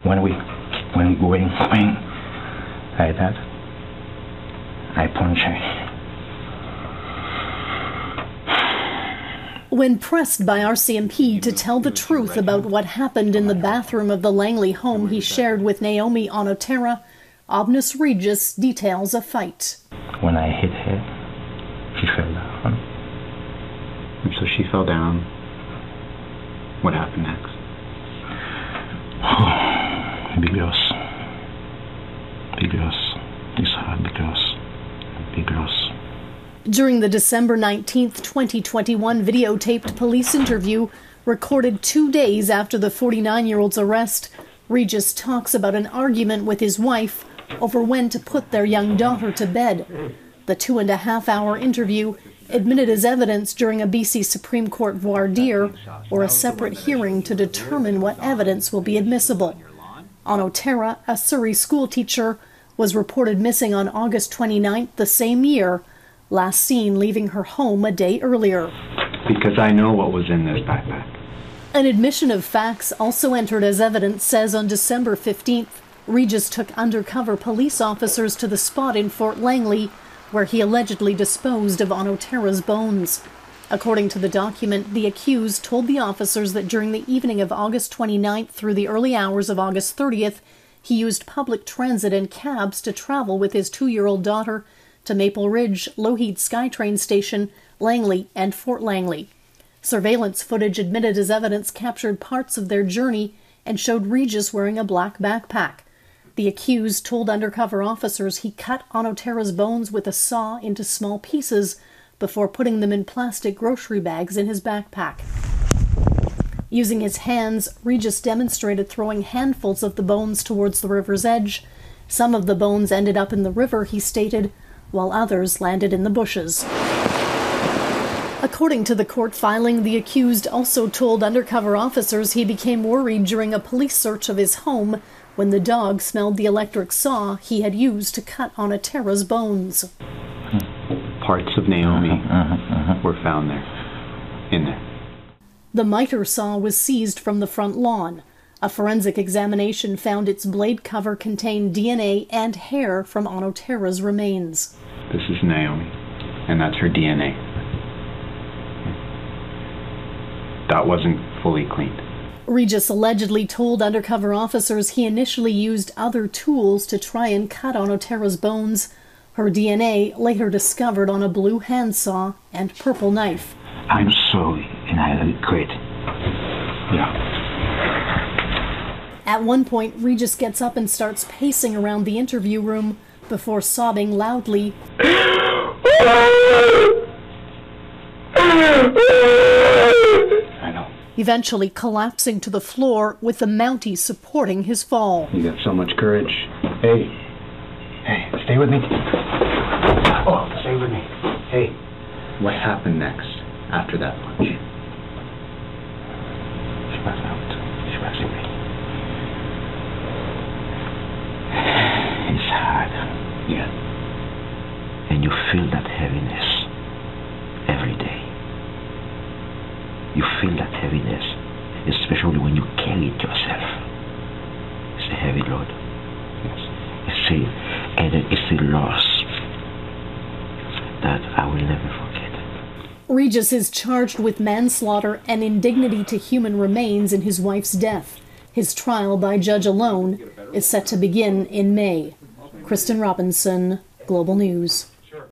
When we going like that, I punch her. When pressed by RCMP to tell the truth about what happened in the bathroom of the Langley home he shared with Naomi Onotera, Obnes Regis details a fight. When I hit her, she fell down. And so she fell down. What happened next? Because it's hard because. During the December 19th, 2021 videotaped police interview recorded 2 days after the 49-year-old's arrest, Regis talks about an argument with his wife over when to put their young daughter to bed. The 2.5-hour interview admitted as evidence during a BC Supreme Court voir dire or a separate hearing to determine what evidence will be admissible. Onotera, a Surrey schoolteacher, was reported missing on August 29th the same year, last seen leaving her home a day earlier. Because I know what was in this backpack. An admission of facts also entered as evidence says on December 15th, Regis took undercover police officers to the spot in Fort Langley where he allegedly disposed of Onotera's bones. According to the document, the accused told the officers that during the evening of August 29th through the early hours of August 30th, he used public transit and cabs to travel with his 2-year-old daughter to Maple Ridge, Lougheed SkyTrain Station, Langley, and Fort Langley. Surveillance footage admitted as evidence captured parts of their journey and showed Regis wearing a black backpack. The accused told undercover officers he cut Onotera's bones with a saw into small pieces before putting them in plastic grocery bags in his backpack. Using his hands, Regis demonstrated throwing handfuls of the bones towards the river's edge. Some of the bones ended up in the river, he stated, while others landed in the bushes. According to the court filing, the accused also told undercover officers he became worried during a police search of his home when the dog smelled the electric saw he had used to cut Onotera's bones. Parts of Naomi were found there, in there. The miter saw was seized from the front lawn. A forensic examination found its blade cover contained DNA and hair from Onotera's remains. This is Naomi, and that's her DNA. That wasn't fully cleaned. Regis allegedly told undercover officers he initially used other tools to try and cut Onotera's bones. Her DNA later discovered on a blue handsaw and purple knife. I'm sorry, and I regret. Yeah. At one point, Regis gets up and starts pacing around the interview room before sobbing loudly, eventually collapsing to the floor with the Mountie supporting his fall. You got so much courage. Hey, stay with me. Oh, stay with me. Hey. What happened next after that punch? She was out. She was in me. It's hard. Yeah. And you feel that heaviness every day. You feel that heaviness, especially when you carry it yourself. It's a heavy load. Yes. It's a loss that I will never forget. Regis is charged with manslaughter and indignity to human remains in his wife's death. His trial by judge alone is set to begin in May. Kristen Robinson, Global News.